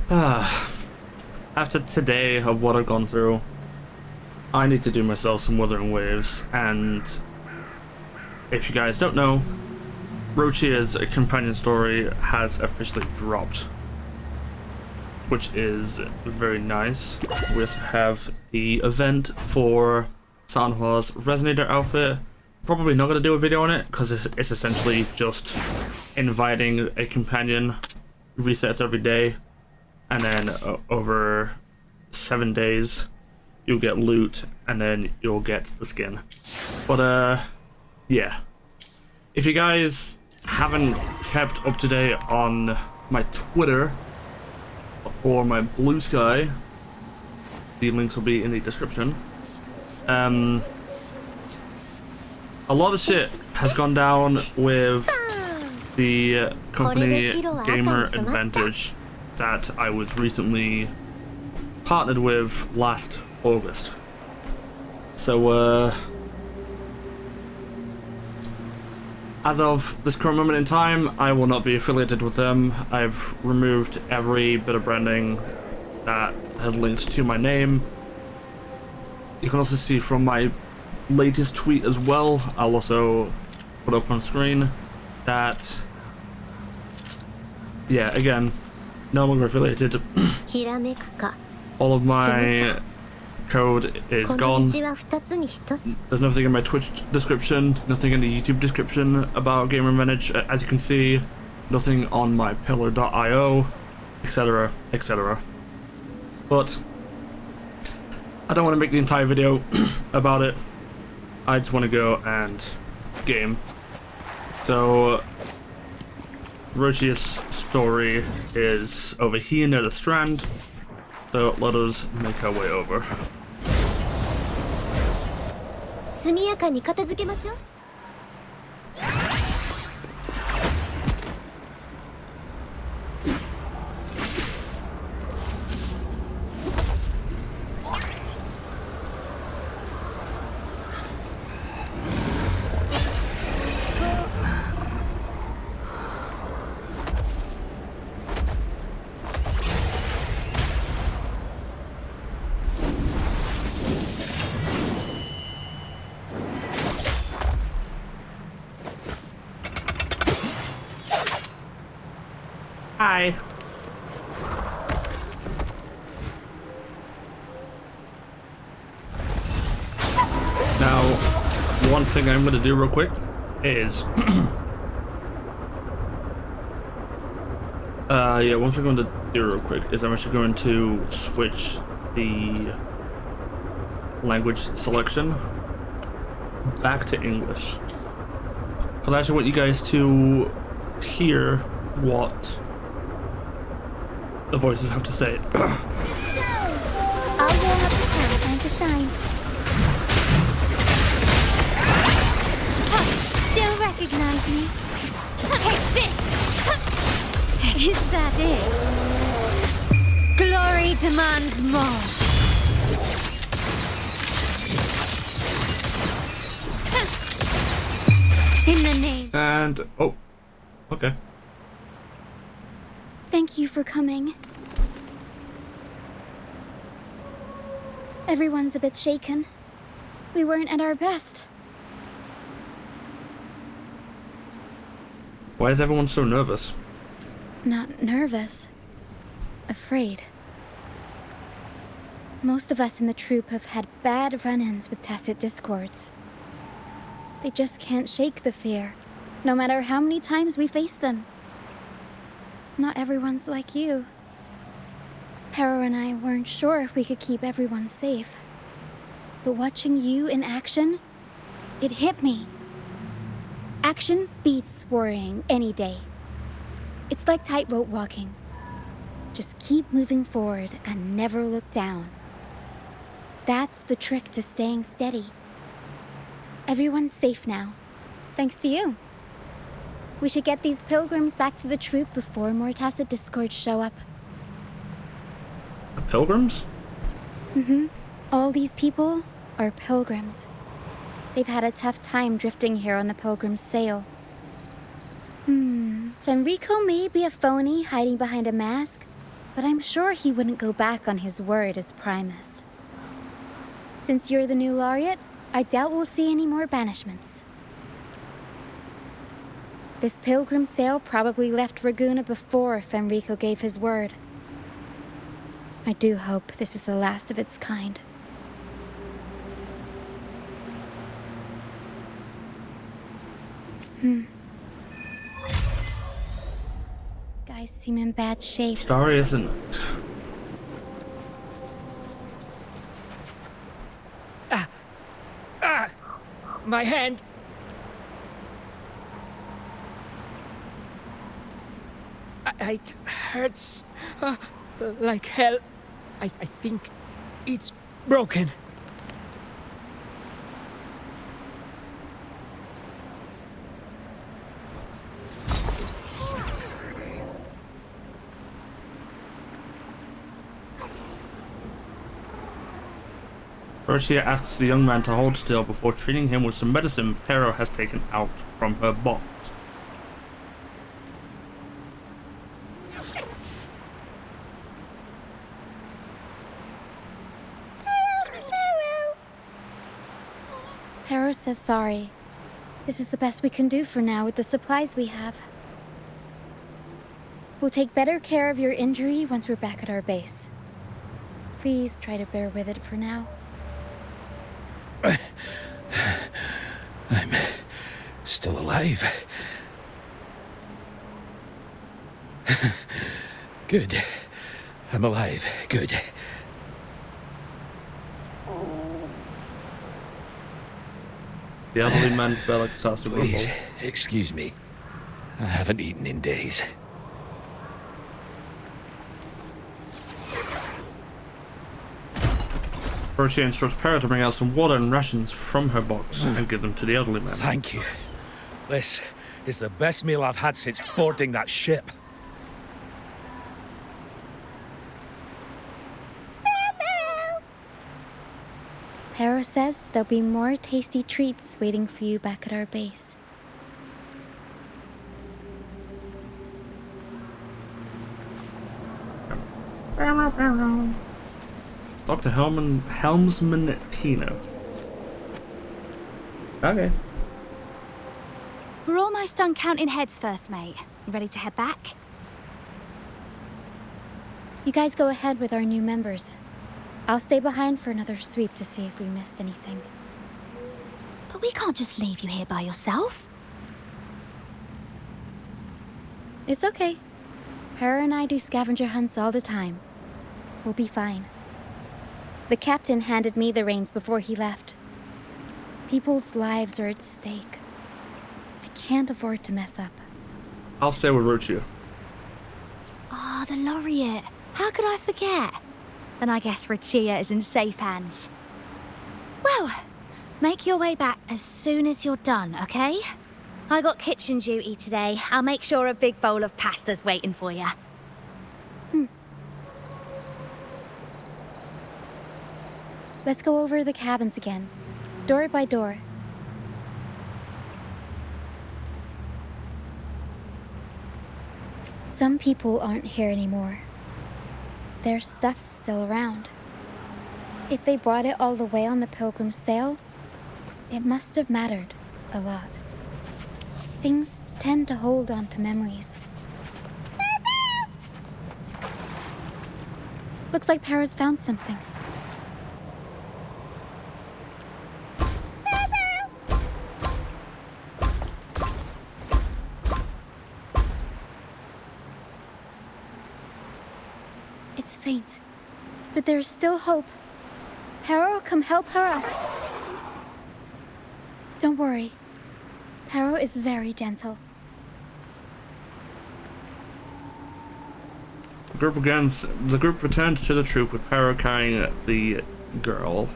After today of what I've gone through, I need to do myself some Wuthering Waves, and if you guys don't know, ROCCIA's companion story has officially dropped, which is very nice. We also have the event for Sanhwa's Resonator outfit. Probably not going to do a video on it because it's essentially just inviting a companion, resets every day, and then over 7 days you'll get loot and then you'll get the skin. But yeah, if you guys haven't kept up to date on my Twitter or my Blue Sky, the links will be in the description. A lot of shit has gone down with the company Gamer Advantage that I was recently partnered with last August. So as of this current moment in time, I will not be affiliated with them. I've removed every bit of branding that has linked to my name. You can also see from my latest tweet as well, I'll also put up on screen that, yeah, again, no longer affiliated. All of my code is gone. There's nothing in my Twitch description, nothing in the YouTube description about Gamer Advantage, as you can see, nothing on my pillar.io, etc, etc. But I don't want to make the entire video about it. I just want to go and game. So ROCCIA's story is over here near the strand, so let us make our way over. Hi. Now, one thing I'm going to do real quick is one thing I'm going to do real quick is I'm actually going to switch the language selection back to English, because I actually want you guys to hear what the voices have to say. I'll warm up the camp, time to shine. Still recognize me? Take this! Is that it? Glory demands more. In the name. And oh, okay. Thank you for coming. Everyone's a bit shaken. We weren't at our best. Why is everyone so nervous? Not nervous. Afraid. Most of us in the troupe have had bad run-ins with tacit discords. They just can't shake the fear, no matter how many times we face them. Not everyone's like you. Hero and I weren't sure if we could keep everyone safe. But watching you in action, it hit me. Action beats worrying any day. It's like tightrope walking. Just keep moving forward and never look down. That's the trick to staying steady. Everyone's safe now, thanks to you. We should get these pilgrims back to the troupe before more tacit discords show up. The pilgrims? Mm-hmm. All these people are pilgrims. They've had a tough time drifting here on the pilgrim's sail. Fenrico may be a phony hiding behind a mask, but I'm sure he wouldn't go back on his word as Primus. Since you're the new laureate, I doubt we'll see any more banishments. This pilgrim sail probably left Ragusa before Fenrico gave his word. I do hope this is the last of its kind. These guys seem in bad shape. Starry isn't. My hand! It hurts like hell. I think it's broken. ROCCIA asks the young man to hold still before treating him with some medicine Pero has taken out from her box. Pero says sorry. This is the best we can do for now with the supplies we have. We'll take better care of your injury once we're back at our base. Please try to bear with it for now. I'm still alive. Good. I'm alive. Good. The elderly man felt like starts to Please, rumble. excuse me. I haven't eaten in days. ROCCIA instructs Pero to bring out some water and rations from her box and give them to the elderly man. Thank you. This is the best meal I've had since boarding that ship. Pero says there'll be more tasty treats waiting for you back at our base. Dr. Helmsman Tino. Okay. We're almost done counting heads first, mate. You ready to head back? You guys go ahead with our new members. I'll stay behind for another sweep to see if we missed anything. But we can't just leave you here by yourself. It's okay. Her and I do scavenger hunts all the time. We'll be fine. The captain handed me the reins before he left. People's lives are at stake. I can't afford to mess up. I'll stay with ROCCIA. Ah, the laureate. How could I forget? Then I guess ROCCIA is in safe hands. Well, make your way back as soon as you're done, okay? I got kitchen duty today. I'll make sure a big bowl of pasta's waiting for you. Let's go over the cabins again, door by door. Some people aren't here anymore. Their stuff's still around. If they brought it all the way on the Pilgrim's sail, it must have mattered a lot. Things tend to hold on to memories. Looks like Para's found something. It's faint, but there's still hope. Pero, come help her up. Don't worry. Pero is very gentle. The group returned to the troop with Pero carrying the girl.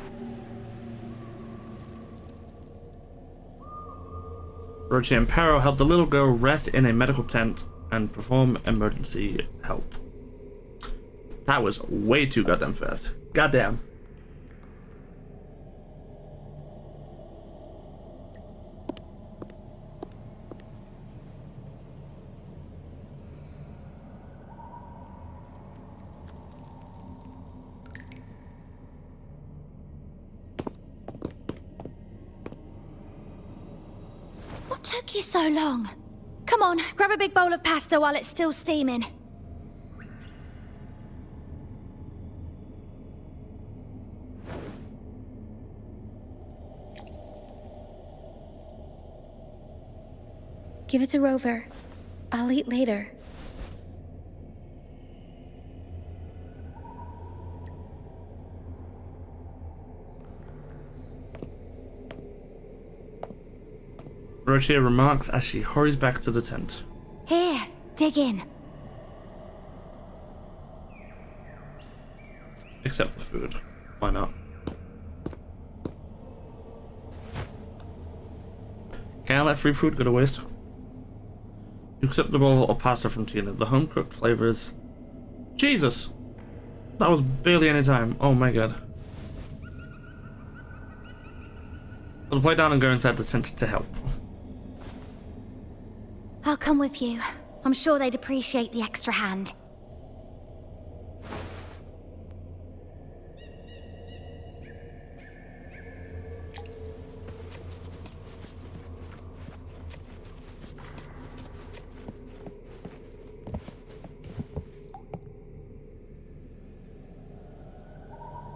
ROCCIA and Pero helped the little girl rest in a medical tent and perform emergency help. That was way too goddamn fast. Goddamn. What took you so long? Come on, grab a big bowl of pasta while it's still steaming. Give it to Rover. I'll eat later. ROCCIA remarks as she hurries back to the tent. Here, dig in. Except the food. Why not? Can't let free food go to waste. You accept the bowl of pasta from Tina. The home-cooked flavors. Jesus! That was barely any time. Oh my god. I'll play down and go inside the tent to help. I'll come with you. I'm sure they'd appreciate the extra hand.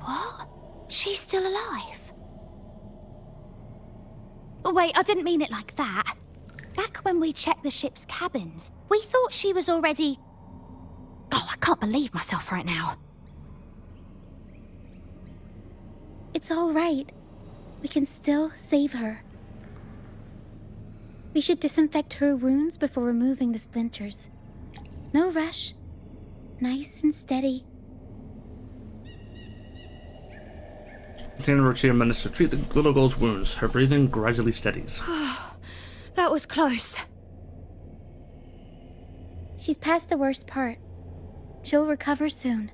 What? She's still alive? Oh, wait, I didn't mean it like that. Back when we checked the ship's cabins, we thought she was already... Oh, I can't believe myself right now. It's all right. We can still save her. We should disinfect her wounds before removing the splinters. No rush. Nice and steady. Tina and ROCCIA managed to treat the little girl's wounds. Her breathing gradually steadies. That was close. She's past the worst part. She'll recover soon.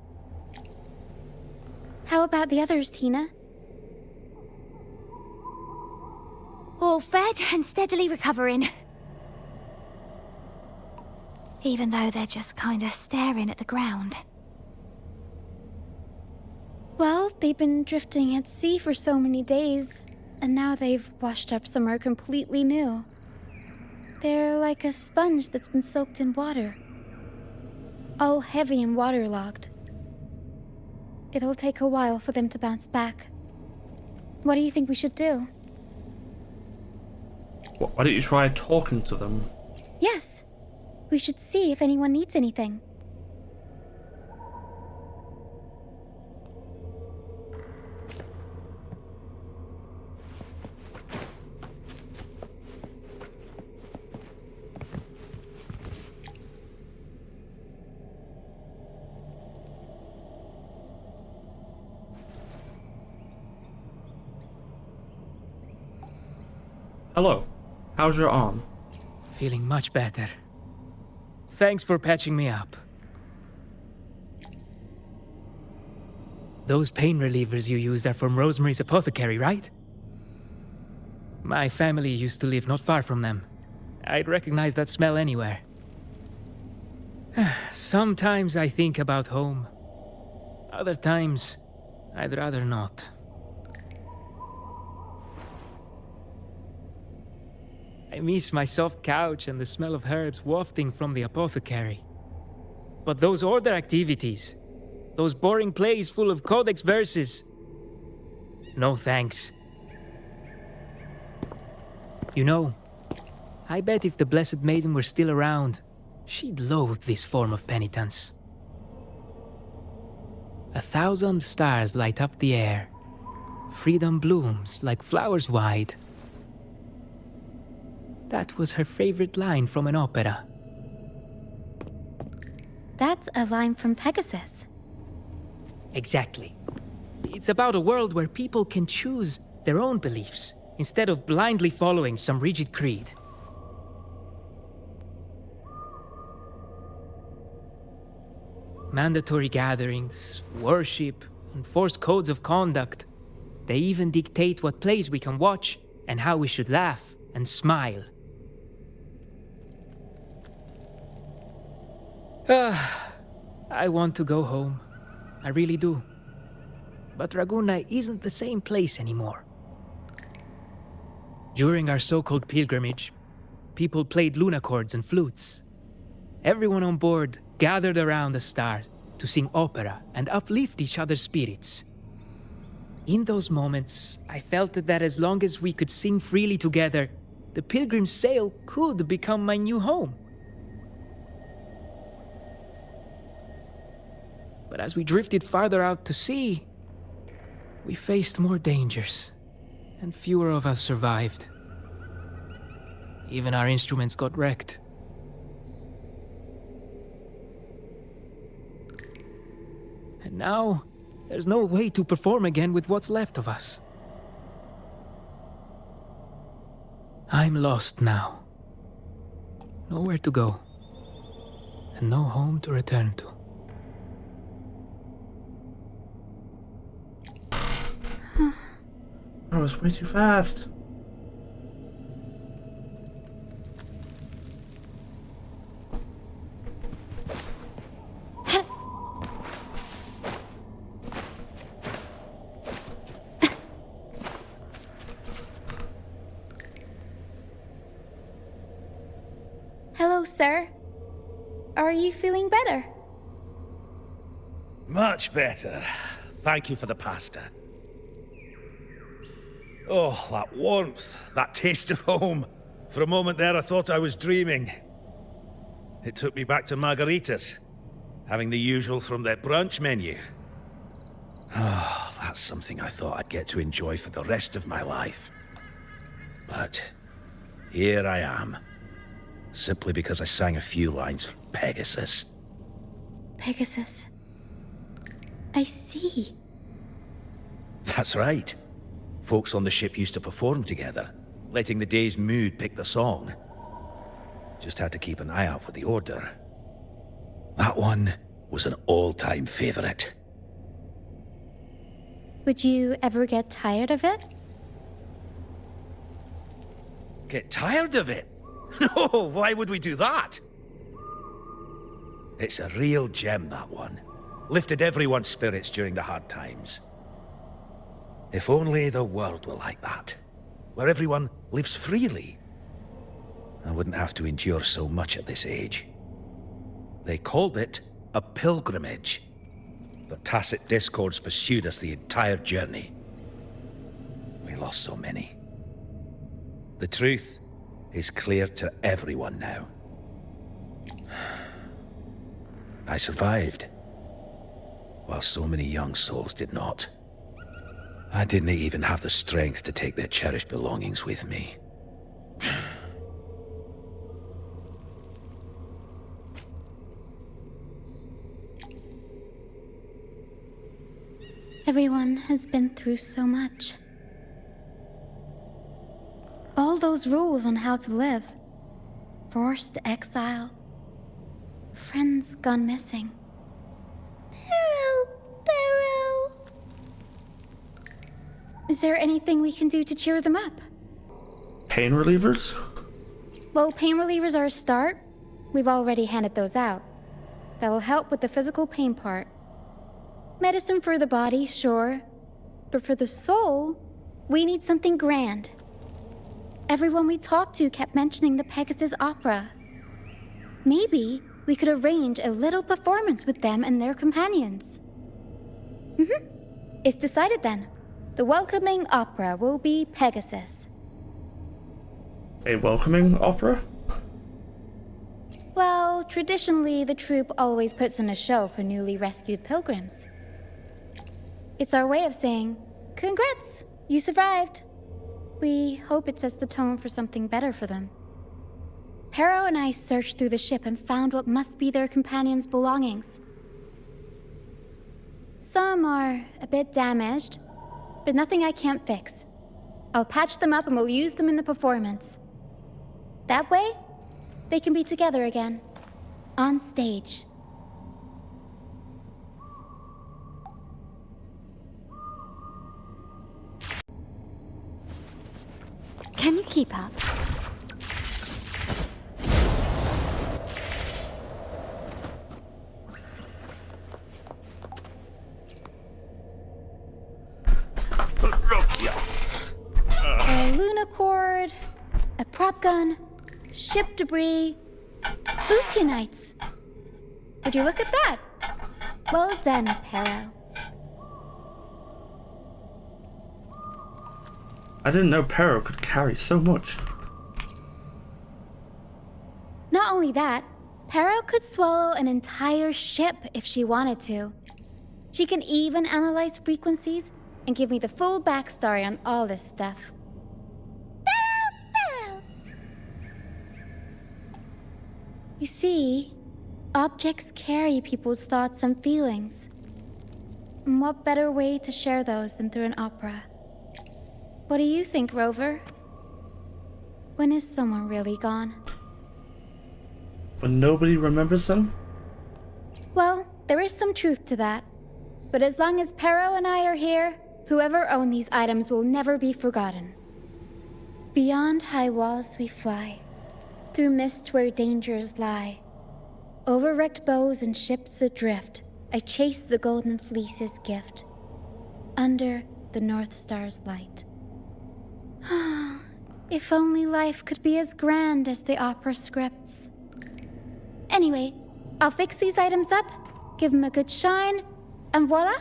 How about the others, Tina? All fed and steadily recovering. Even though they're just kinda staring at the ground. Well, they've been drifting at sea for so many days, and now they've washed up somewhere completely new. They're like a sponge that's been soaked in water. All heavy and waterlogged. It'll take a while for them to bounce back. What do you think we should do? Why don't you try talking to them? Yes. We should see if anyone needs anything. Hello. How's your arm? Feeling much better. Thanks for patching me up. Those pain relievers you use are from Rosemary's apothecary, right? My family used to live not far from them. I'd recognize that smell anywhere. Sometimes I think about home. Other times, I'd rather not. I miss my soft couch and the smell of herbs wafting from the apothecary. But those order activities, those boring plays full of codex verses, no thanks. You know, I bet if the Blessed Maiden were still around, she'd loathe this form of penitence. 1,000 stars light up the air. Freedom blooms like flowers wide. That was her favorite line from an opera. That's a line from Pegasus. Exactly. It's about a world where people can choose their own beliefs instead of blindly following some rigid creed. Mandatory gatherings, worship, and forced codes of conduct. They even dictate what plays we can watch and how we should laugh and smile. I want to go home. I really do. But Raguna isn't the same place anymore. During our so-called pilgrimage, people played lunicords and flutes. Everyone on board gathered around the star to sing opera and uplift each other's spirits. In those moments, I felt that as long as we could sing freely together, the Pilgrim's Sail could become my new home. But as we drifted farther out to sea, we faced more dangers, and fewer of us survived. Even our instruments got wrecked. And now, there's no way to perform again with what's left of us. I'm lost now. Nowhere to go, and no home to return to. I was way too fast. Hello, sir. Are you feeling better? Much better. Thank you for the pasta. Oh, that warmth, that taste of home. For a moment there, I thought I was dreaming. It took me back to margaritas, having the usual from their brunch menu. Oh, that's something I thought I'd get to enjoy for the rest of my life. But here I am, simply because I sang a few lines for Pegasus. Pegasus. I see. That's right. Folks on the ship used to perform together, letting the day's mood pick the song. Just had to keep an eye out for the order. That one was an all-time favorite. Would you ever get tired of it? Get tired of it? No, why would we do that? It's a real gem, that one. Lifted everyone's spirits during the hard times. If only the world were like that, where everyone lives freely. I wouldn't have to endure so much at this age. They called it a pilgrimage, but tacit discords pursued us the entire journey. We lost so many. The truth is clear to everyone now. I survived, while so many young souls did not. I didn't even have the strength to take their cherished belongings with me. Everyone has been through so much. All those rules on how to live. Forced exile. Friends gone missing. Barrow. Is there anything we can do to cheer them up? Pain relievers? Well, pain relievers are a start. We've already handed those out. That'll help with the physical pain part. Medicine for the body, sure. But for the soul, we need something grand. Everyone we talked to kept mentioning the Pegasus Opera. Maybe we could arrange a little performance with them and their companions. It's decided then. The welcoming opera will be Pegasus. A welcoming opera? Well, traditionally, the troupe always puts on a show for newly rescued pilgrims. It's our way of saying, congrats, you survived. We hope it sets the tone for something better for them. Harrow and I searched through the ship and found what must be their companions' belongings. Some are a bit damaged, but nothing I can't fix. I'll patch them up and we'll use them in the performance. That way, they can be together again, on stage. Can you keep up? A lunicord, a prop gun. ship debris. Lucianites. Would you look at that? Well done, Pero. I didn't know Pero could carry so much. Not only that, Pero could swallow an entire ship if she wanted to. She can even analyze frequencies and give me the full backstory on all this stuff. Pero! You see, objects carry people's thoughts and feelings. And what better way to share those than through an opera? What do you think, Rover? When is someone really gone? When nobody remembers them? Well, there is some truth to that. But as long as Pero and I are here, whoever owned these items will never be forgotten. Beyond high walls we fly, through mist where dangers lie. Over wrecked bows and ships adrift, I chase the golden fleece's gift. Under the North Star's light. If only life could be as grand as the opera scripts. Anyway, I'll fix these items up, give them a good shine, and voila!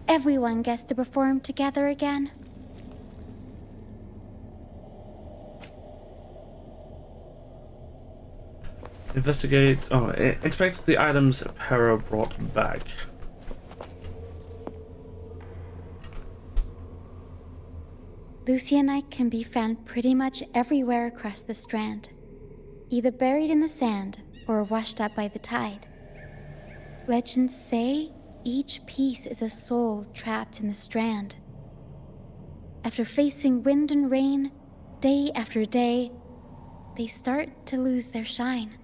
Everyone gets to perform together again. Inspect the items Pero brought back. Lucianite can be found pretty much everywhere across the Strand, either buried in the sand or washed up by the tide. Legends say each piece is a soul trapped in the Strand. After facing wind and rain, day after day, they start to lose their shine.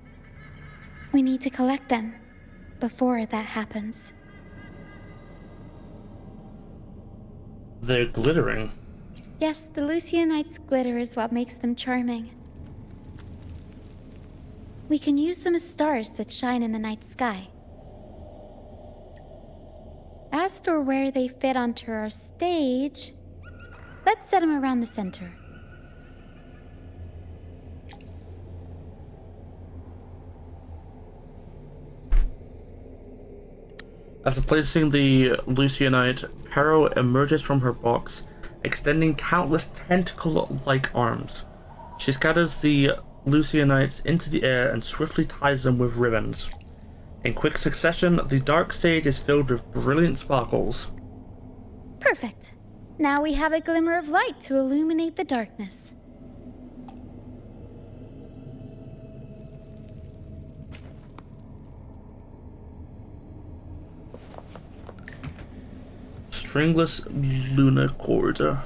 We need to collect them before that happens. They're glittering. Yes, the Lucianite's glitter is what makes them charming. We can use them as stars that shine in the night sky. As for where they fit onto our stage, let's set them around the center. After placing the Lucianite, Pero emerges from her box, extending countless tentacle-like arms. She scatters the Lucianites into the air and swiftly ties them with ribbons. In quick succession, the dark stage is filled with brilliant sparkles. Perfect. Now we have a glimmer of light to illuminate the darkness. Stringless lunar corridor.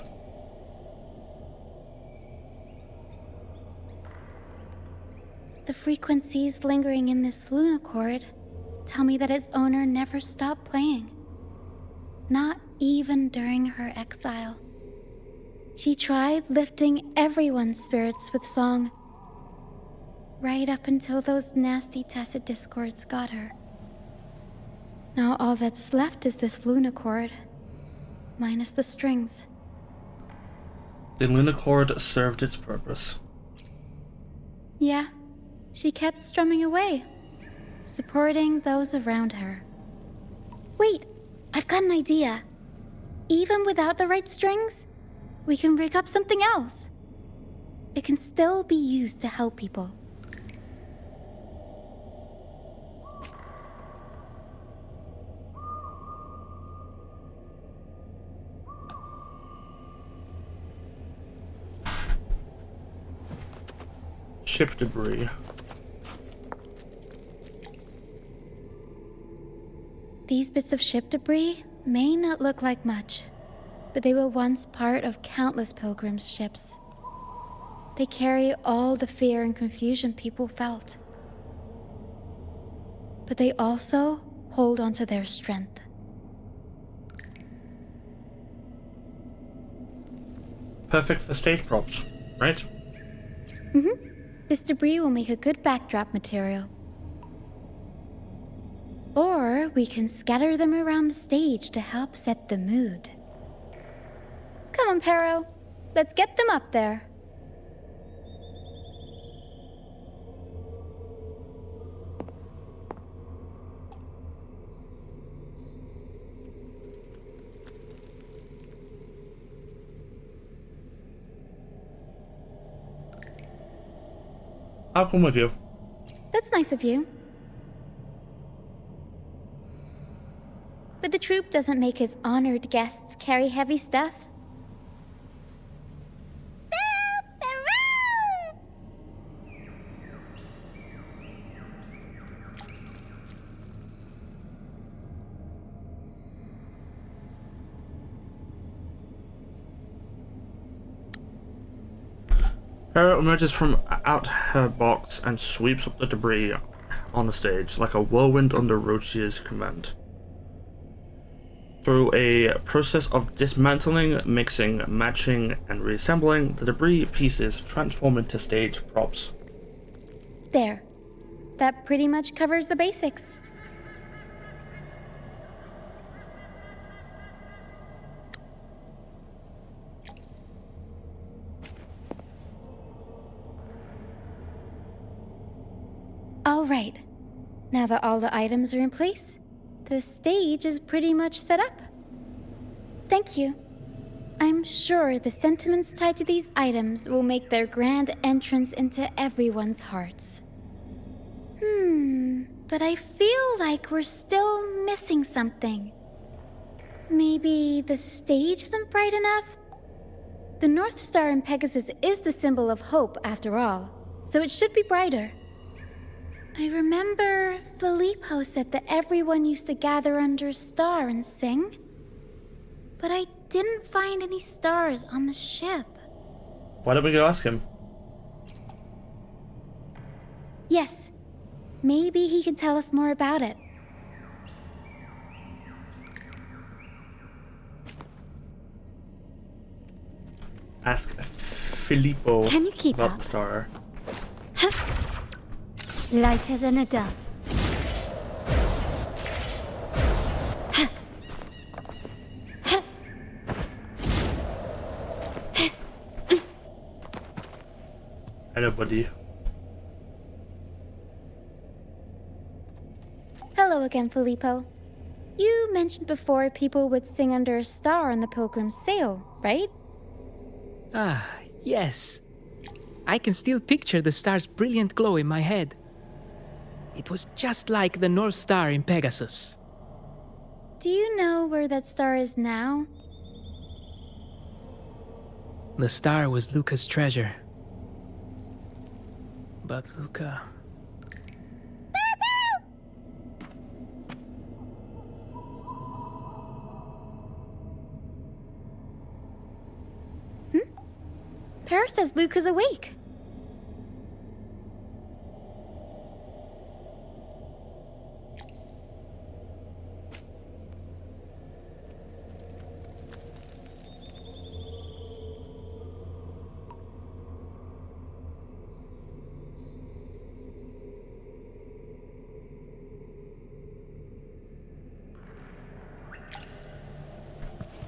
The frequencies lingering in this lunacord tell me that its owner never stopped playing. Not even during her exile. She tried lifting everyone's spirits with song, right up until those nasty tacit discords got her. Now all that's left is this lunacord, minus the strings. The lunacord served its purpose. Yeah, she kept strumming away, supporting those around her. Wait, I've got an idea. Even without the right strings, we can rig up something else. It can still be used to help people. Ship debris. These bits of ship debris may not look like much, but they were once part of countless pilgrims' ships. They carry all the fear and confusion people felt. But they also hold onto their strength. Perfect for stage props, right? Mm-hmm. This debris will make a good backdrop material. Or we can scatter them around the stage to help set the mood. Come on, Pero. Let's get them up there. I'll come with you. That's nice of you. But the troop doesn't make his honored guests carry heavy stuff. Hera emerges from out her box and sweeps up the debris on the stage like a whirlwind under ROCCIA's command. Through a process of dismantling, mixing, matching, and reassembling, the debris pieces transform into stage props. There. That pretty much covers the basics. All right. Now that all the items are in place, the stage is pretty much set up. Thank you. I'm sure the sentiments tied to these items will make their grand entrance into everyone's hearts. But I feel like we're still missing something. Maybe the stage isn't bright enough? The North Star in Pegasus is the symbol of hope, after all, so it should be brighter. I remember Filippo said that everyone used to gather under a star and sing. But I didn't find any stars on the ship. Why don't we go ask him? Yes. Maybe he can tell us more about it. Ask Filippo Can you keep about up? the star. Lighter than a dove. Hello, buddy. Hello again, Filippo. You mentioned before people would sing under a star on the Pilgrim's Sail, right? Ah, yes. I can still picture the star's brilliant glow in my head. It was just like the North Star in Pegasus. Do you know where that star is now? The star was Luca's treasure. But Luca... Para says Luke is awake.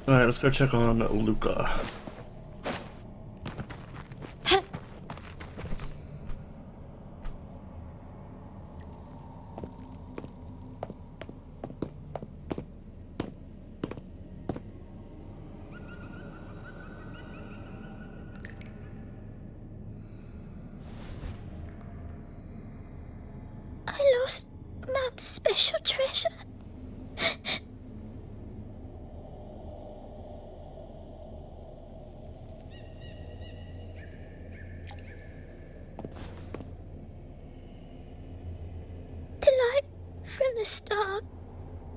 Alright, let's go check on Luca. I lost Mum's special treasure. The light from the star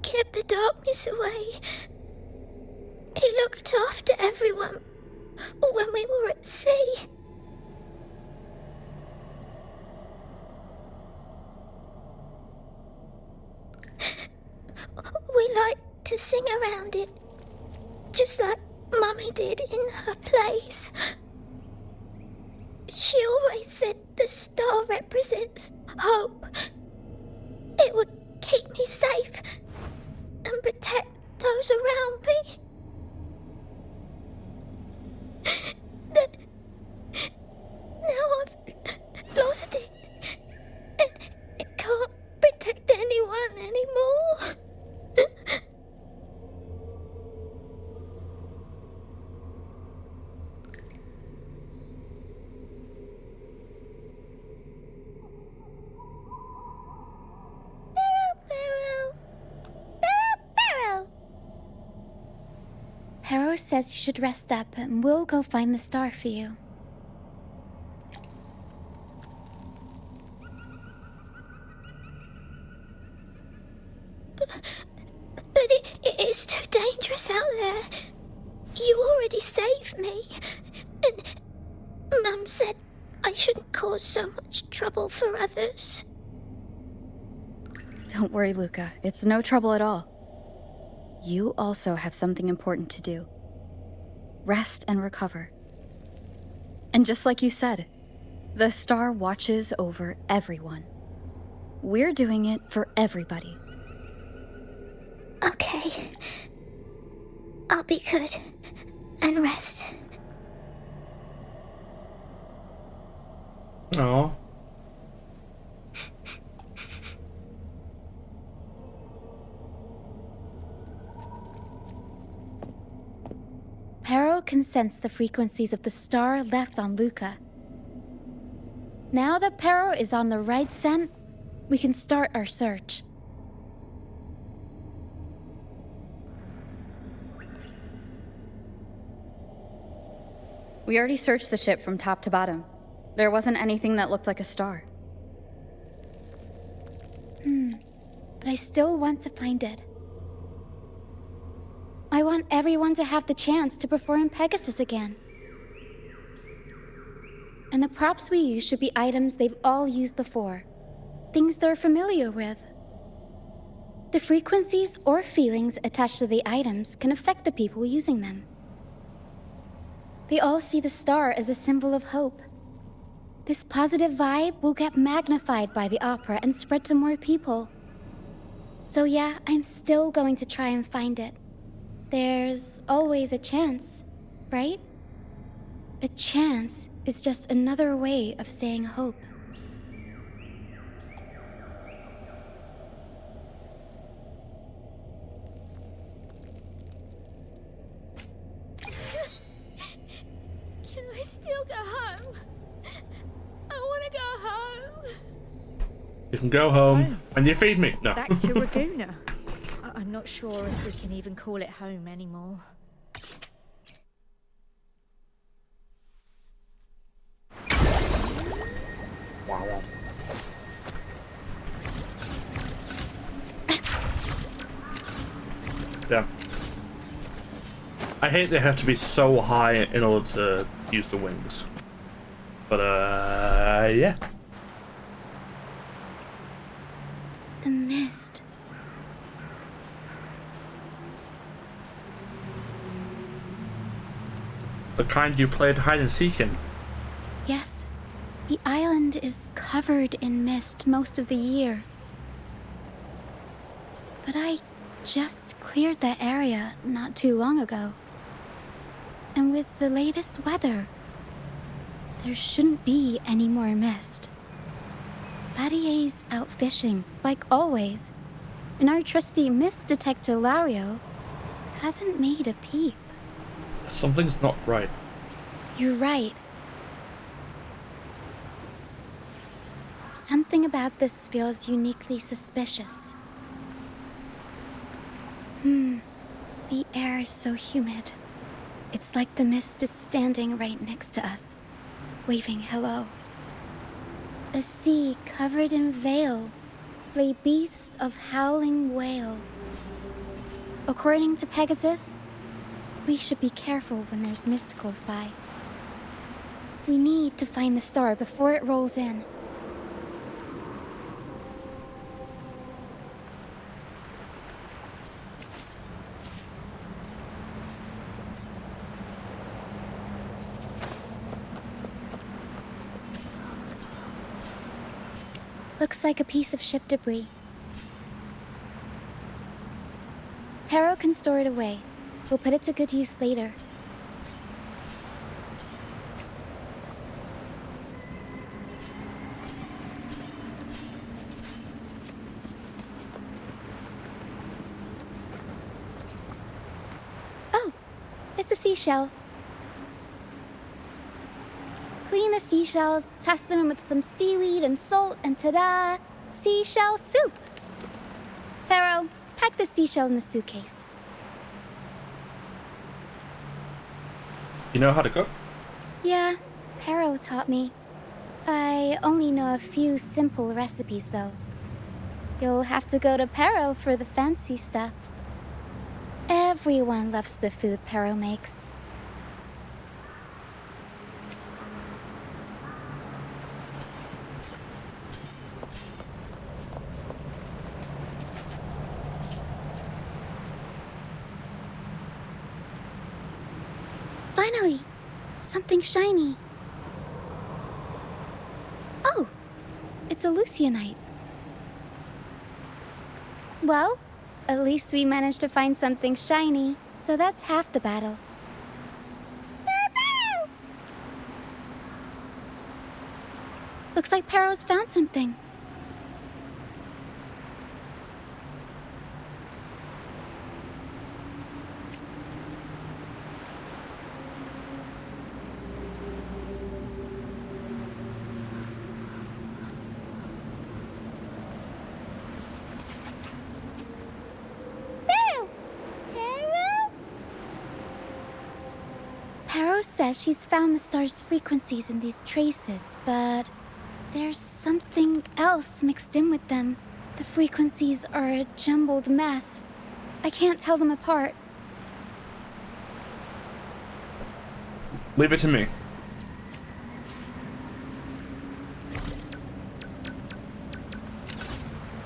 kept the darkness away. He looked after everyone when we were at sea. We like to sing around it, just like Mummy did in her plays. She always said the star represents hope. It would keep me safe and protect those around me. Now I've lost it, and it can't protect anyone anymore. Pero says you should rest up and we'll go find the star for you. But it's too dangerous out there. You already saved me. And Mum said I shouldn't cause so much trouble for others. Don't worry, Luca. It's no trouble at all. You also have something important to do. Rest and recover. And just like you said, the star watches over everyone. We're doing it for everybody. Okay. I'll be good and rest. Oh. Pero can sense the frequencies of the star left on Luca. Now that Pero is on the right scent, we can start our search. We already searched the ship from top to bottom. There wasn't anything that looked like a star. But I still want to find it. I want everyone to have the chance to perform Pegasus again. And the props we use should be items they've all used before. Things they're familiar with. The frequencies or feelings attached to the items can affect the people using them. They all see the star as a symbol of hope. This positive vibe will get magnified by the opera and spread to more people. So yeah, I'm still going to try and find it. There's always a chance, right? A chance is just another way of saying hope. Can I still go home? I want to go home. You can go home and you feed me. No. Back to Raguna. I'm not sure if we can even call it home anymore. Yeah. I hate they have to be so high in order to use the wings. But, yeah. The mist. The kind you played hide and seek in. Yes, the island is covered in mist most of the year. But I just cleared that area not too long ago. And with the latest weather, there shouldn't be any more mist. Battier's out fishing, like always, and our trusty mist detector Lario hasn't made a peep. Something's not right. You're right. Something about this feels uniquely suspicious. The air is so humid. It's like the mist is standing right next to us, waving hello. A sea covered in veil lay beasts of howling whale. According to Pegasus, we should be careful when there's mist close by. We need to find the star before it rolls in. Looks like a piece of ship debris. Pero can store it away. We'll put it to good use later. Oh, it's a seashell. Clean the seashells, toss them in with some seaweed and salt, and ta-da! Seashell soup! Pero, pack the seashell in the suitcase. You know how to cook? Yeah, Pero taught me. I only know a few simple recipes, though. You'll have to go to Pero for the fancy stuff. Everyone loves the food Pero makes. Finally! Something shiny. Oh! It's a Lucianite. Well, at least we managed to find something shiny, so that's half the battle. Looks like Pero's found something. Pero says she's found the star's frequencies in these traces, but there's something else mixed in with them. The frequencies are a jumbled mess. I can't tell them apart. Leave it to me.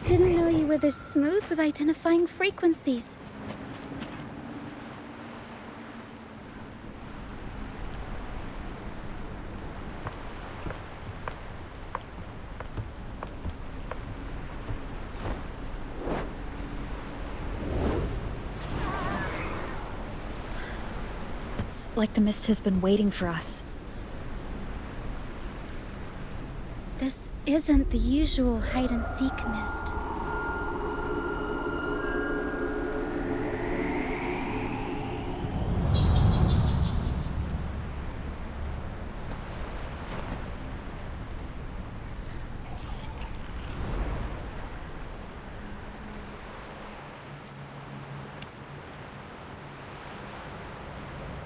Didn't know you were this smooth with identifying frequencies. It's like the mist has been waiting for us. This isn't the usual hide-and-seek mist.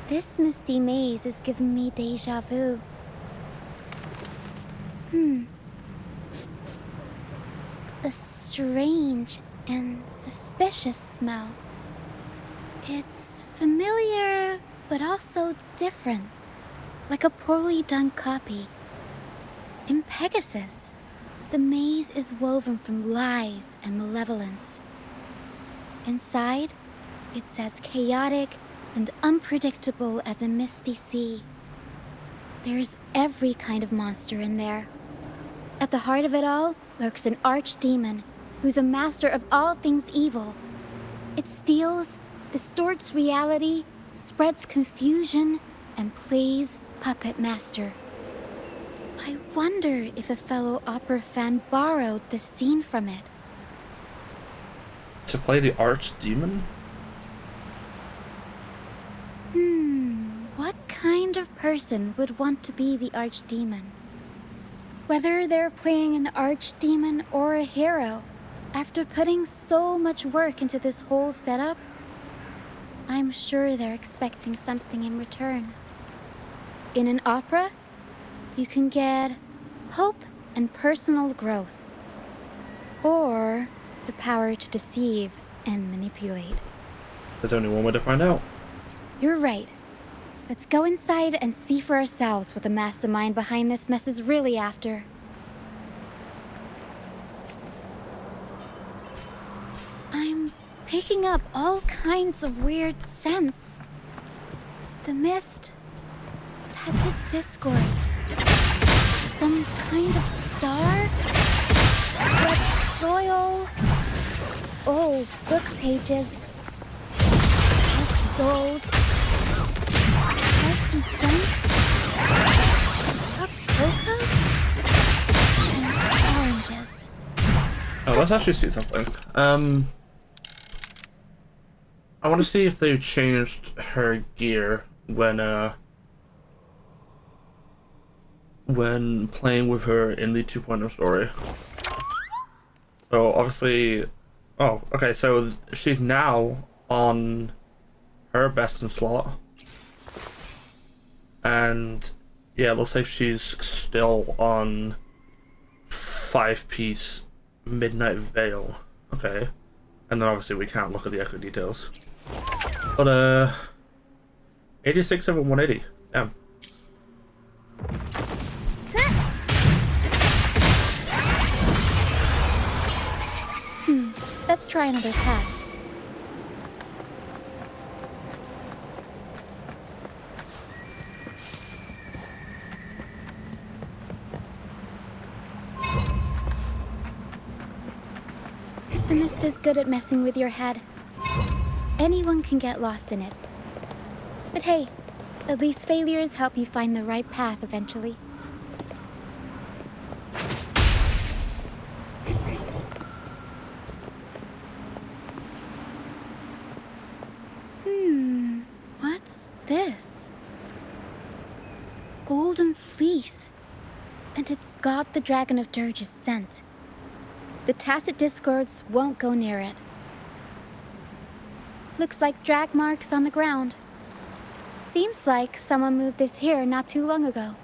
This misty maze is giving me déjà vu. A strange and suspicious smell. It's familiar, but also different, like a poorly done copy. In Pegasus, the maze is woven from lies and malevolence. Inside, it's as chaotic and unpredictable as a misty sea. There's every kind of monster in there. At the heart of it all lurks an archdemon who's a master of all things evil. It steals, distorts reality, spreads confusion, and plays puppet master. I wonder if a fellow opera fan borrowed this scene from it. To play the archdemon? What kind of person would want to be the archdemon? Whether they're playing an archdemon or a hero, after putting so much work into this whole setup, I'm sure they're expecting something in return. In an opera, you can get hope and personal growth, or the power to deceive and manipulate. There's only one way to find out. You're right. Let's go inside and see for ourselves what the mastermind behind this mess is really after. I'm picking up all kinds of weird scents. The mist, tacit discords, some kind of star, wet soil, old book pages, old dolls, dusty junk, hot cocoa, and oranges. Oh, let's actually see something. I want to see if they changed her gear when playing with her in the 2.0 story. So obviously, oh, okay, so she's now on her best in slot. And yeah, it looks like she's still on 5-piece Midnight Veil. Okay. And then obviously we can't look at the echo details. But 86 over 180. Damn. Let's try another path. The mist is good at messing with your head. Anyone can get lost in it. But hey, at least failures help you find the right path eventually. What's this? Golden fleece. And it's got the Dragon of Dirge's scent. The Tacit Discords won't go near it. Looks like drag marks on the ground. Seems like someone moved this here not too long ago.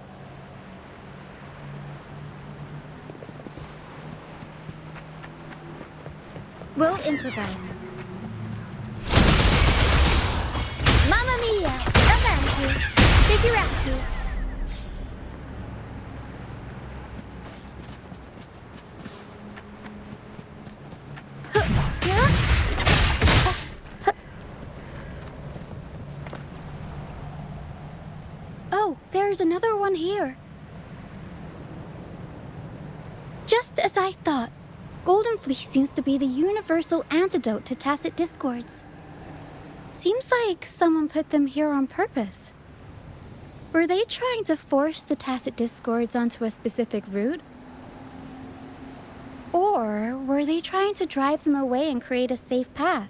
We'll improvise. Mamma mia! Avanti! Figurati! Oh, there's another one here. Just as I thought, Golden Fleece seems to be the universal antidote to Tacit Discords. Seems like someone put them here on purpose. Were they trying to force the Tacit Discords onto a specific route? Or were they trying to drive them away and create a safe path?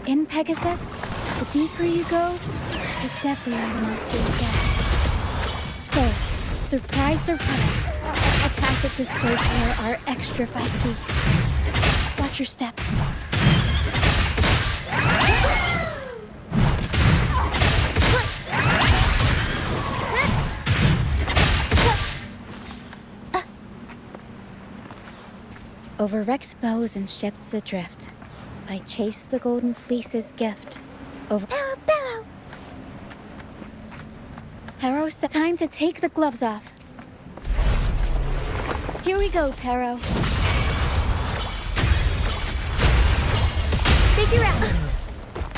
In Pegasus, the deeper you go, the deadlier the monsters get. So, surprise, surprise, the Tacit Discords here are extra feisty. Watch your step. Over wrecked bows and ships adrift, I chase the Golden Fleece's gift. Over Barrow! Perro said, time to take the gloves off. Here we go, Perro. Figure out.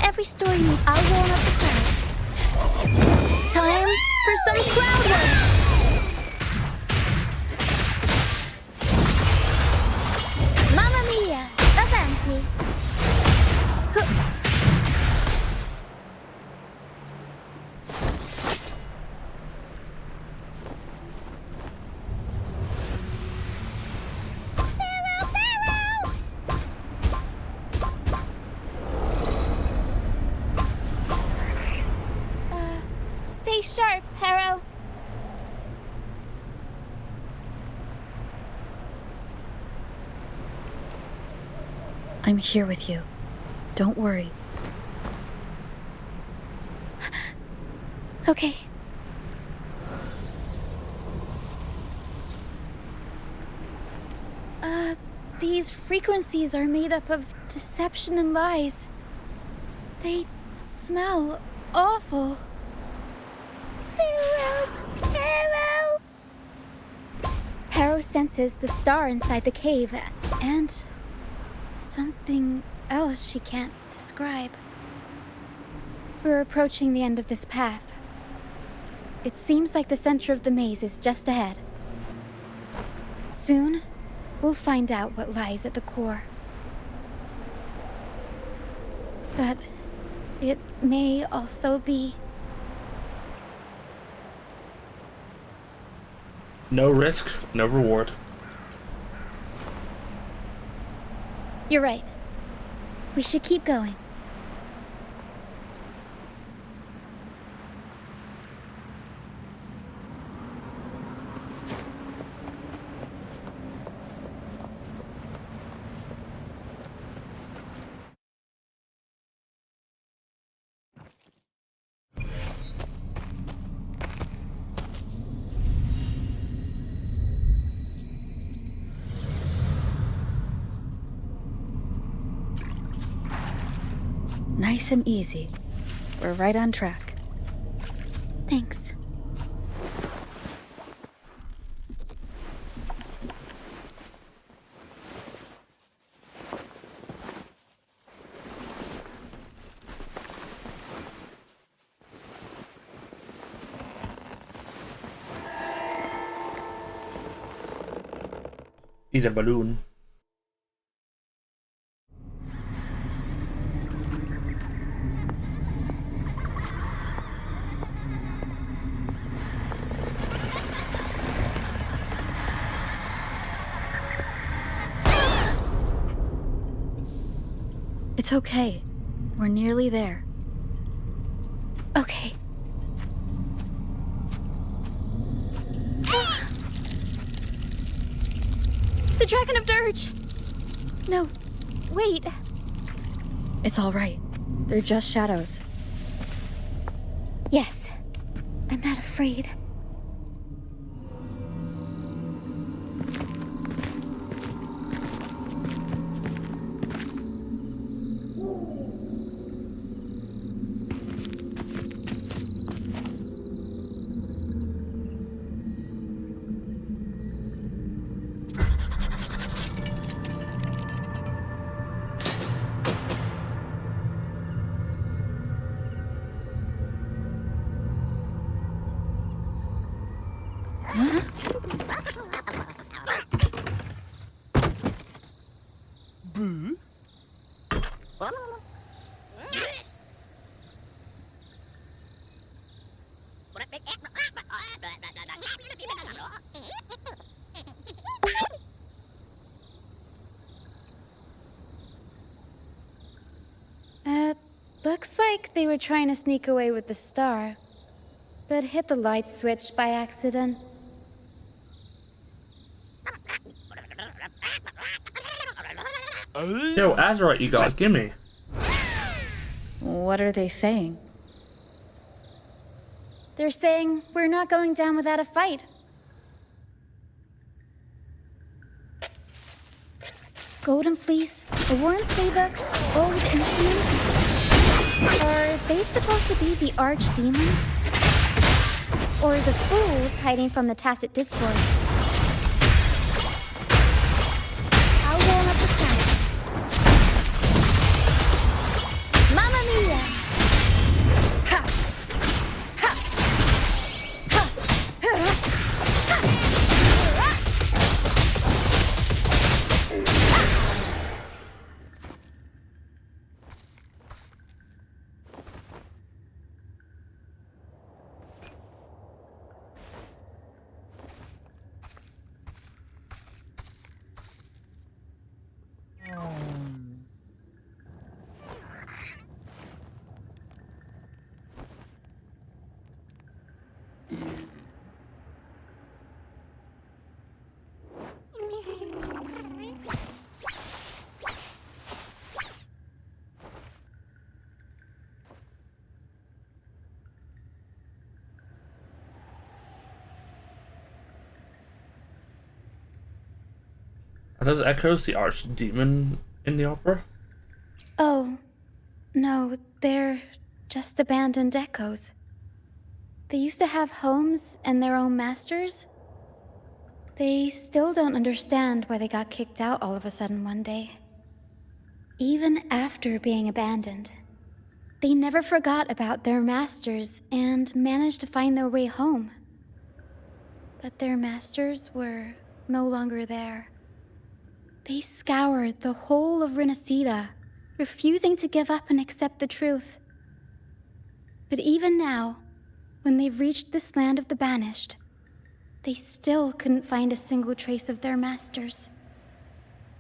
Every story needs I warm up the crowd. Time for some crowd work. Mamma mia! Avanti! Stay sharp, Perro. I'm here with you. Don't worry. Okay. These frequencies are made up of deception and lies. They smell awful. Perro! Perro senses the star inside the cave, and something else she can't describe. We're approaching the end of this path. It seems like the center of the maze is just ahead. Soon, we'll find out what lies at the core. But it may also be... No risk, no reward. You're right. We should keep going. Nice and easy. We're right on track. Thanks. He's a balloon. It's okay. We're nearly there. Okay. The Dragon of Dirge! No, wait. It's all right. They're just shadows. Yes, I'm not afraid. Looks like they were trying to sneak away with the star, but hit the light switch by accident. Yo, Azurite, you got gimme. What are they saying? They're saying we're not going down without a fight. Golden Fleece, a worn playbook, old instruments. Are they supposed to be the archdemon? Or the fools hiding from the Tacit Discords? I'll warm up the crowd. Mamma mia! Ha! Ha! Ha! Are those echoes the archdemon in the opera? Oh, no, they're just abandoned echoes. They used to have homes and their own masters. They still don't understand why they got kicked out all of a sudden one day. Even after being abandoned, they never forgot about their masters and managed to find their way home. But their masters were no longer there. They scoured the whole of Renacida, refusing to give up and accept the truth. But even now, when they've reached this land of the banished, they still couldn't find a single trace of their masters.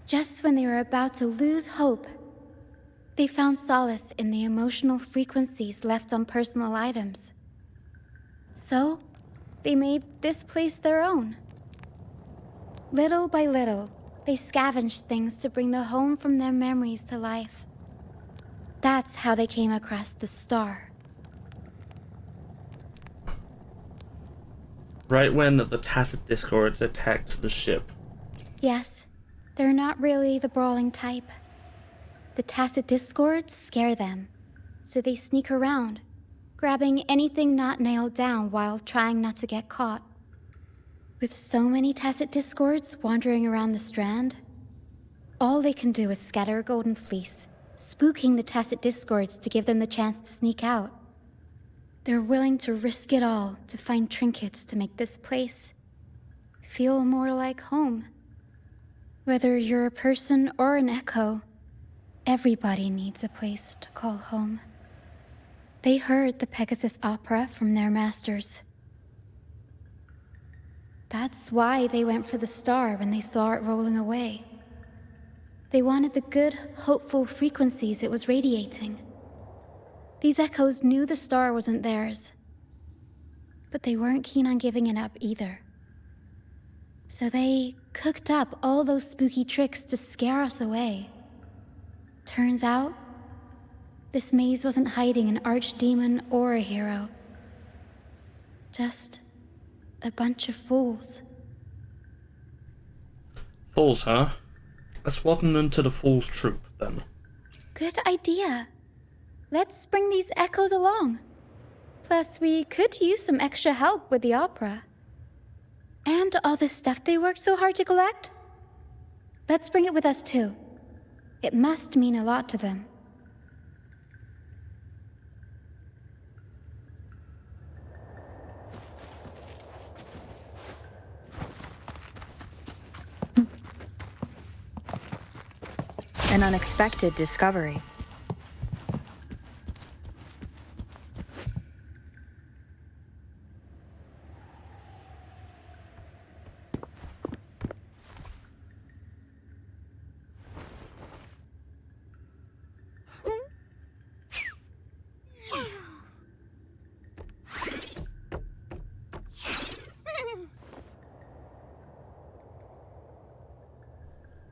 Just when they were about to lose hope, they found solace in the emotional frequencies left on personal items. So, they made this place their own. Little by little, they scavenged things to bring the home from their memories to life. That's how they came across the star. Right when the Tacit Discords attacked the ship. Yes, they're not really the brawling type. The Tacit Discords scare them, so they sneak around, grabbing anything not nailed down while trying not to get caught. With so many tacit discords wandering around the Strand, all they can do is scatter a golden fleece, spooking the tacit discords to give them the chance to sneak out. They're willing to risk it all to find trinkets to make this place feel more like home. Whether you're a person or an echo, everybody needs a place to call home. They heard the Pegasus Opera from their masters. That's why they went for the star when they saw it rolling away. They wanted the good, hopeful frequencies it was radiating. These echoes knew the star wasn't theirs, but they weren't keen on giving it up either. So they cooked up all those spooky tricks to scare us away. Turns out, this maze wasn't hiding an archdemon or a hero. Just a bunch of fools. Fools, huh? Let's welcome them to the Fool's Troop, then. Good idea. Let's bring these echoes along. Plus, we could use some extra help with the opera. And all the stuff they worked so hard to collect. Let's bring it with us too. It must mean a lot to them. An unexpected discovery.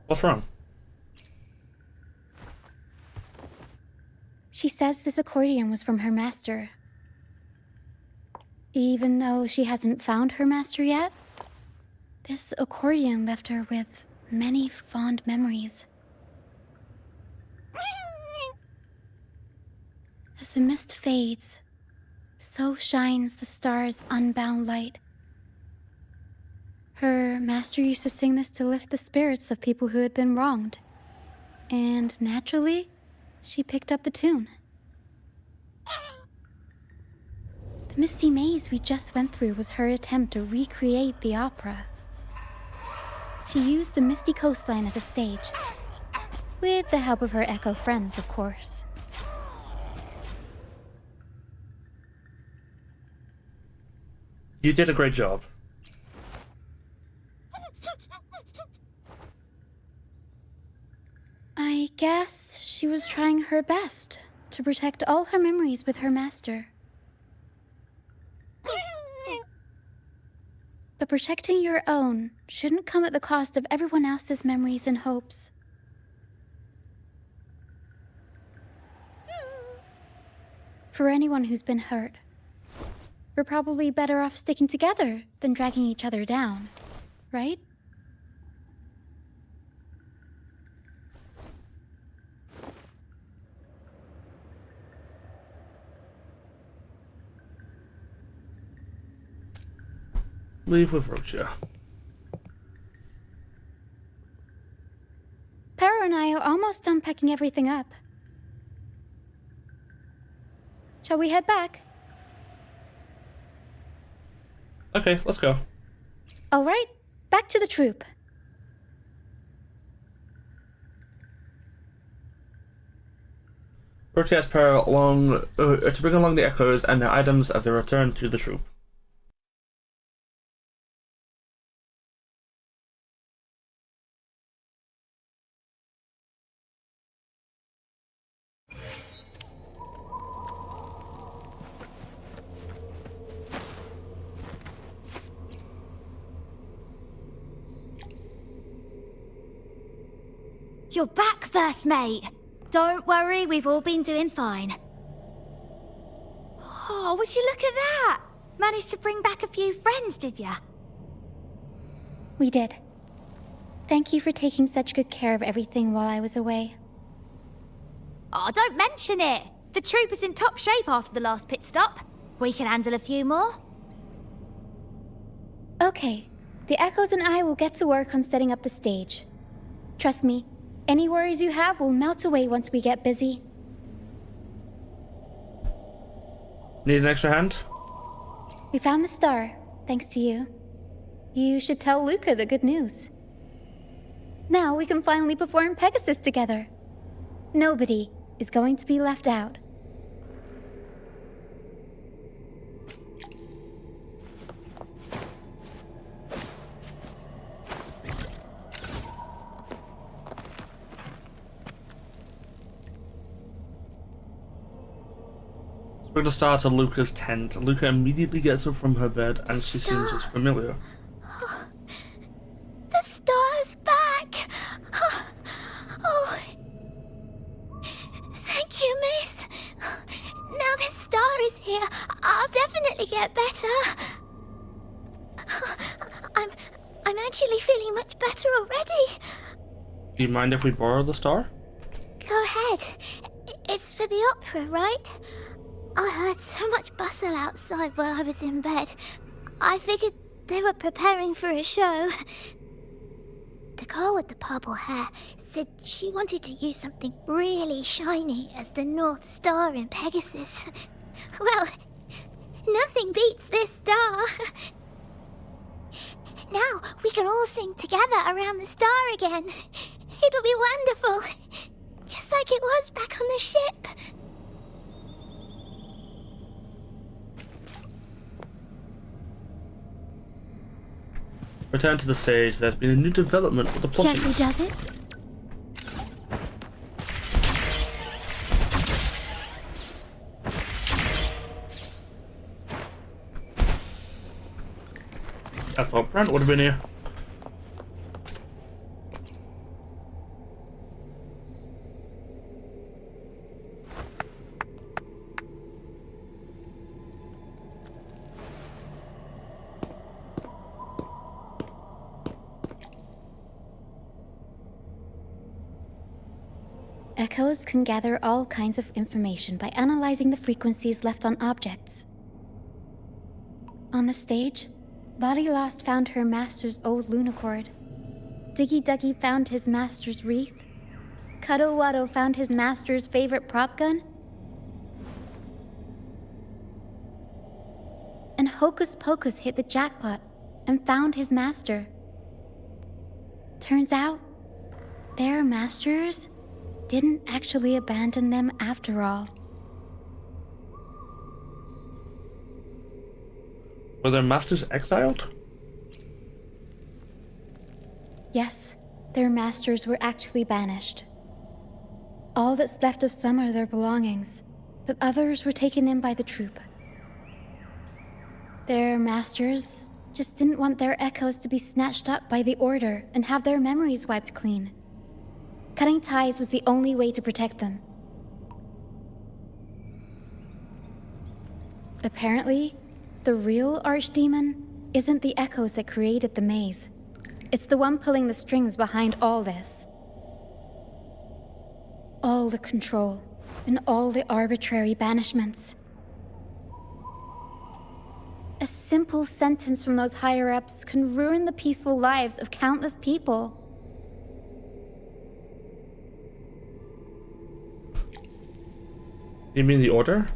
What's wrong? She says this accordion was from her master. Even though she hasn't found her master yet, this accordion left her with many fond memories. As the mist fades, so shines the star's unbound light. Her master used to sing this to lift the spirits of people who had been wronged. And naturally, she picked up the tune. The misty maze we just went through was her attempt to recreate the opera. She used the misty coastline as a stage, with the help of her echo friends, of course. You did a great job. I guess she was trying her best to protect all her memories with her master. But protecting your own shouldn't come at the cost of everyone else's memories and hopes. For anyone who's been hurt, we're probably better off sticking together than dragging each other down, right? Leave with ROCCIA. Pero and I are almost done packing everything up. Shall we head back? Okay, let's go. All right, back to the troop. ROCCIA asks Pero to bring along the echoes and their items as they return to the troop. You're back, first mate. Don't worry, we've all been doing fine. Oh, would you look at that? Managed to bring back a few friends, did ya? We did. Thank you for taking such good care of everything while I was away. Oh, don't mention it. The troop is in top shape after the last pit stop. We can handle a few more. Okay, the Echoes and I will get to work on setting up the stage. Trust me, any worries you have will melt away once we get busy. Need an extra hand? We found the star, thanks to you. You should tell Luca the good news. Now we can finally perform Pegasus together. Nobody is going to be left out. We're gonna start at Luca's tent. Luca immediately gets up from her bed and she seems as familiar. The star's back! Oh, thank you, miss. Now this star is here, I'll definitely get better. I'm actually feeling much better already. Do you mind if we borrow the star? Go ahead. It's for the opera, right? I heard so much bustle outside while I was in bed. I figured they were preparing for a show. The girl with the purple hair said she wanted to use something really shiny as the North Star in Pegasus. Well, nothing beats this star. Now we can all sing together around the star again. It'll be wonderful. Just like it was back on the ship. Return to the stage. There's been a new development with the plotting. Gently does it. I thought Brent would have been here. Echoes can gather all kinds of information by analyzing the frequencies left on objects. On the stage, Lottie Lost found her master's old lunicord. Diggy Duggy found his master's wreath. Cuddle Waddle found his master's favorite prop gun. And Hocus Pocus hit the jackpot and found his master. Turns out, their masters didn't actually abandon them after all. Were their masters exiled? Yes, their masters were actually banished. All that's left of some are their belongings, but others were taken in by the troop. Their masters just didn't want their echoes to be snatched up by the Order and have their memories wiped clean. Cutting ties was the only way to protect them. Apparently, the real archdemon isn't the echoes that created the maze. It's the one pulling the strings behind all this. All the control, and all the arbitrary banishments. A simple sentence from those higher-ups can ruin the peaceful lives of countless people. You mean the Order?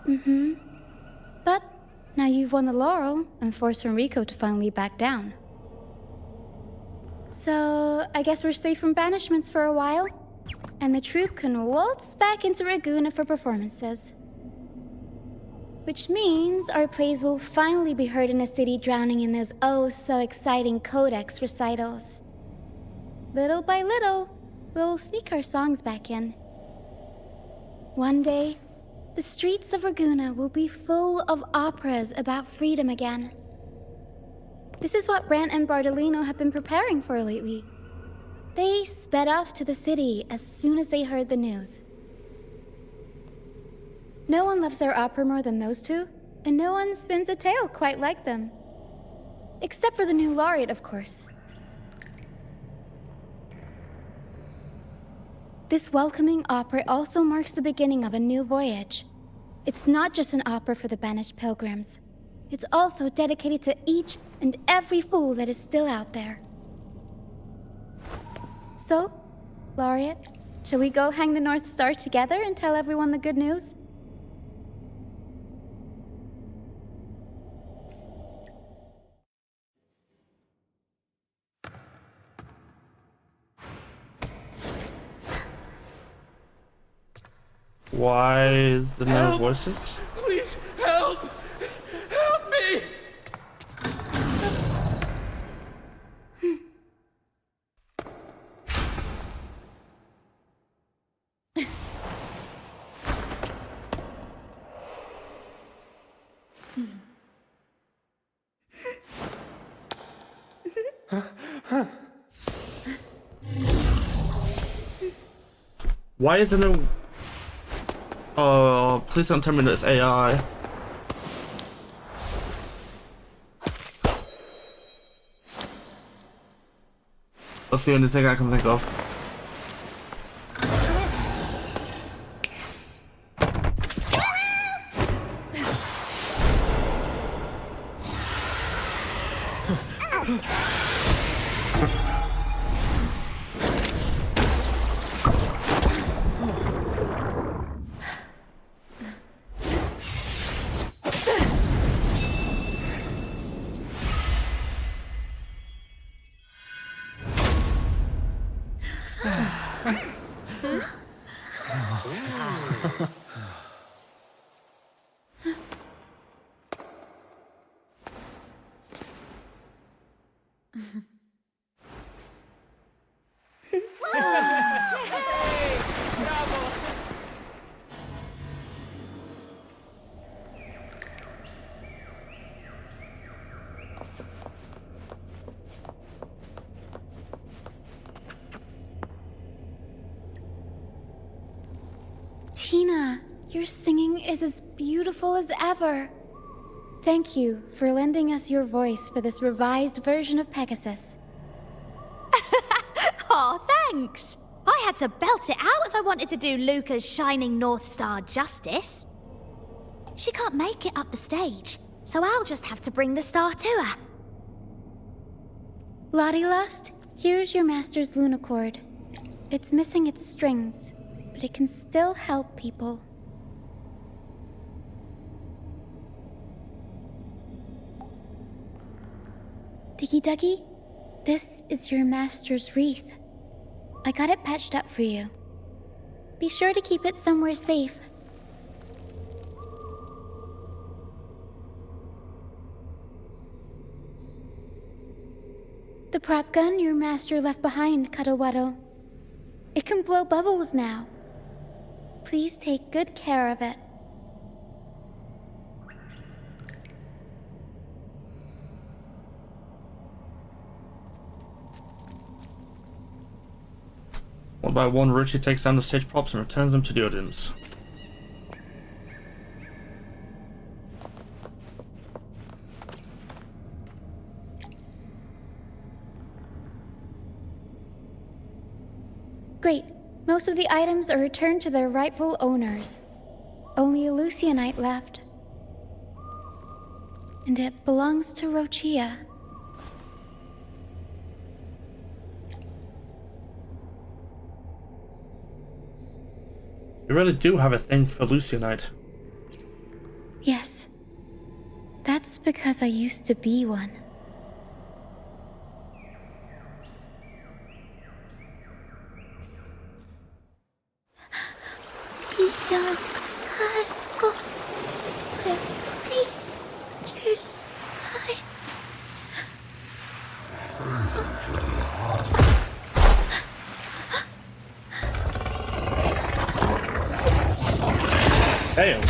Mm-hmm. But now you've won the laurel and forced Enrico to finally back down. So, I guess we're safe from banishments for a while, and the troupe can waltz back into Ragusa for performances. Which means our plays will finally be heard in a city drowning in those oh-so-exciting codex recitals. Little by little, we'll sneak our songs back in. One day, the streets of Ragusa will be full of operas about freedom again. This is what Brant and Bardolino have been preparing for lately. They sped off to the city as soon as they heard the news. No one loves their opera more than those two, and no one spins a tale quite like them. Except for the new laureate, of course. This welcoming opera also marks the beginning of a new voyage. It's not just an opera for the banished pilgrims. It's also dedicated to each and every fool that is still out there. So, Laureate, shall we go hang the North Star together and tell everyone the good news? Why is there no voices? Please help! Help me! Why is there no... Oh, please don't tell me that it's AI. That's the only thing I can think of. Tina, your singing is as beautiful as ever. Thank you for lending us your voice for this revised version of Pegasus. Aw, thanks! I had to belt it out if I wanted to do Luca's Shining North Star justice. She can't make it up the stage, so I'll just have to bring the star to her. Lottie Lost, here's your master's Lunacord. It's missing its strings, but it can still help people. Diggy Duggy, this is your master's wreath. I got it patched up for you. Be sure to keep it somewhere safe. The prop gun your master left behind, Cuddlewaddle. It can blow bubbles now. Please take good care of it. One by one, Richie takes down the stage props and returns them to the audience. Great. Most of the items are returned to their rightful owners. Only a Lucianite left. And it belongs to ROCCIA. You really do have a thing for Lucianite. Yes. That's because I used to be one. Beyond I was where dangers lie. Damn.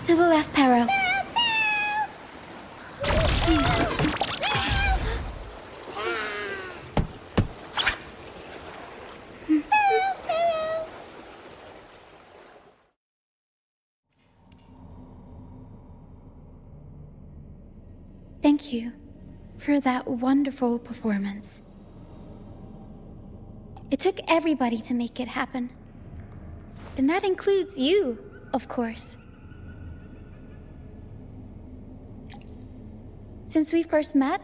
To the left, Pero. thank you for that wonderful performance. It took everybody to make it happen. And that includes you, of course. Since we first met,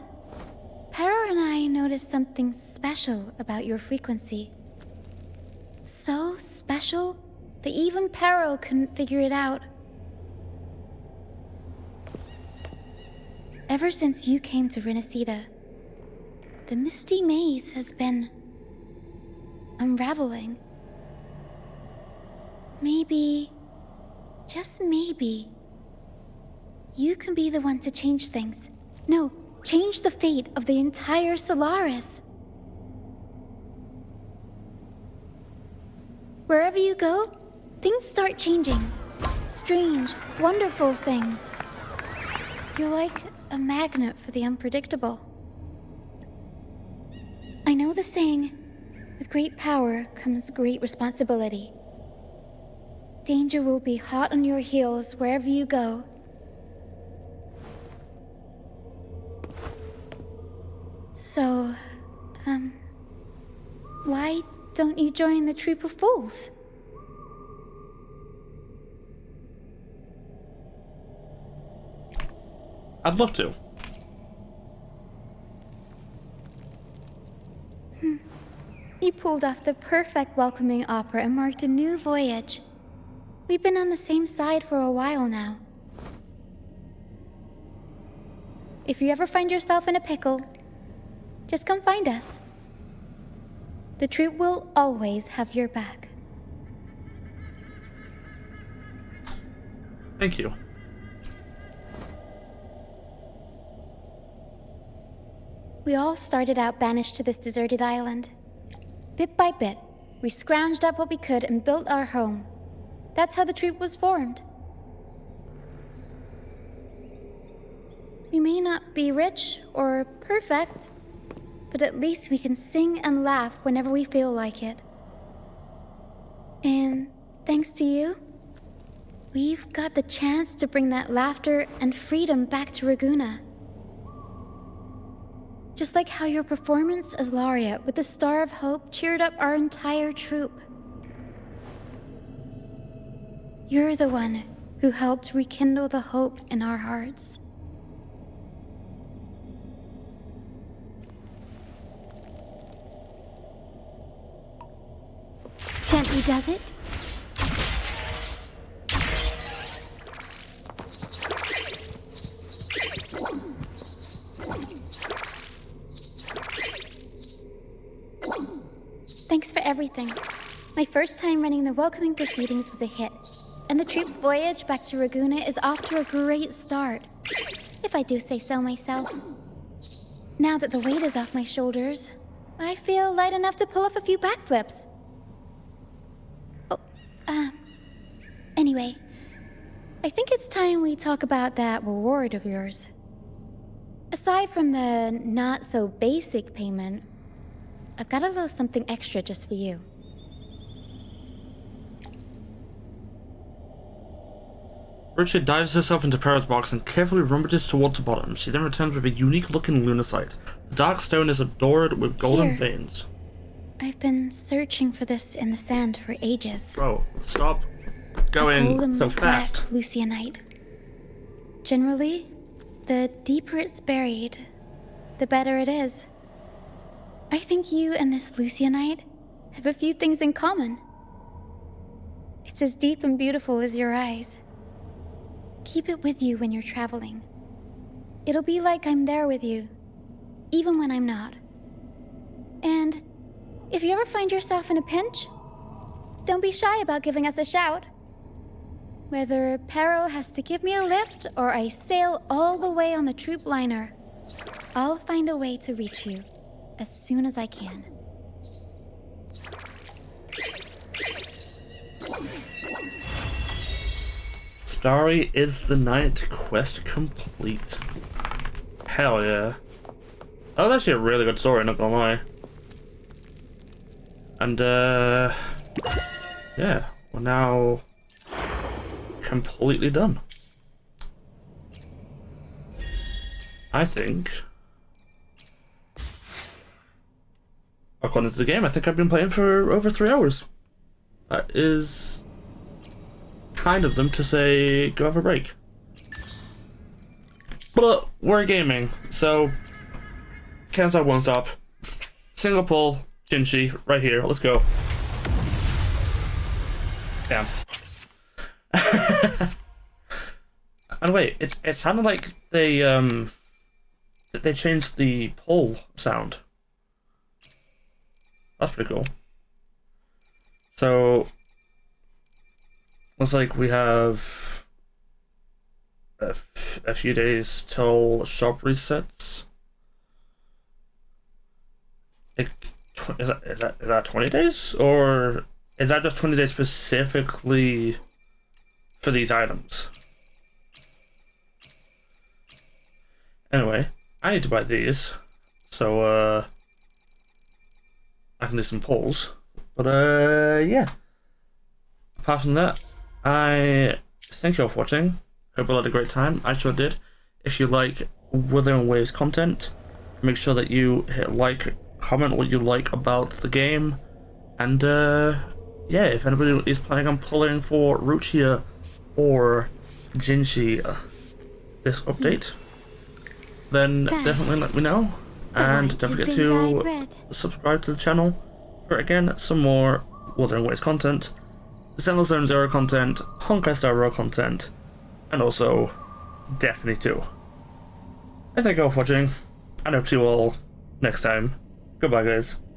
Pero and I noticed something special about your frequency. So special that even Pero couldn't figure it out. Ever since you came to Renacida, the misty maze has been unraveling. Maybe, just maybe, you can be the one to change things. No, change the fate of the entire Solaris. Wherever you go, things start changing. Strange, wonderful things. You're like a magnet for the unpredictable. I know the saying, with great power comes great responsibility. Danger will be hot on your heels wherever you go. So, why don't you join the troop of fools? I'd love to. You pulled off the perfect welcoming opera and marked a new voyage. We've been on the same side for a while now. If you ever find yourself in a pickle, just come find us. The troop will always have your back. Thank you. We all started out banished to this deserted island. Bit by bit, we scrounged up what we could and built our home. That's how the troop was formed. We may not be rich or perfect, but at least we can sing and laugh whenever we feel like it. And thanks to you, we've got the chance to bring that laughter and freedom back to Raguna. Just like how your performance as Laureate with the Star of Hope cheered up our entire troop. You're the one who helped rekindle the hope in our hearts. Gently does it. Thanks for everything. My first time running the welcoming proceedings was a hit, and the troop's voyage back to Raguna is off to a great start, if I do say so myself. Now that the weight is off my shoulders, I feel light enough to pull off a few backflips. Anyway, I think it's time we talk about that reward of yours. Aside from the not-so-basic payment, I've got a little something extra just for you. Richard dives herself into Parrot's box and carefully rummages towards the bottom. She then returns with a unique-looking lunacite. The dark stone is adorned with golden veins. I've been searching for this in the sand for ages. Bro, stop going so fast. Black Lucianite. Generally, the deeper it's buried, the better it is. I think you and this Lucianite have a few things in common. It's as deep and beautiful as your eyes. Keep it with you when you're traveling. It'll be like I'm there with you, even when I'm not. And if you ever find yourself in a pinch, don't be shy about giving us a shout. Whether Pero has to give me a lift or I sail all the way on the troop liner, I'll find a way to reach you as soon as I can. Starry is the night quest complete. Hell yeah. That was actually a really good story, not gonna lie. And yeah, we're now completely done. I think, according to the game, I think I've been playing for over 3 hours. That is kind of them to say go have a break. But we're gaming, so can't stop, won't stop. Single pull, Jinchi, right here. Let's go. Damn. And wait, it sounded like they changed the pull sound. That's pretty cool. So looks like we have a few days till shop resets. Is that 20 days, or is that just 20 days specifically for these items? Anyway, I need to buy these, so I can do some pulls. But yeah. Apart from that, I thank you all for watching. Hope you had a great time. I sure did. If you like Wuthering Waves content, make sure that you hit like, comment what you like about the game, and yeah, if anybody is planning on pulling for ROCCIA or Jinchi this update, then definitely let me know, and don't forget to subscribe to the channel for, again, some more Wuthering Waves content, Zenless Zone Zero content, Honkai Star Rail content, and also Destiny 2. I thank you all for watching, and hope to see you all next time. Goodbye, guys.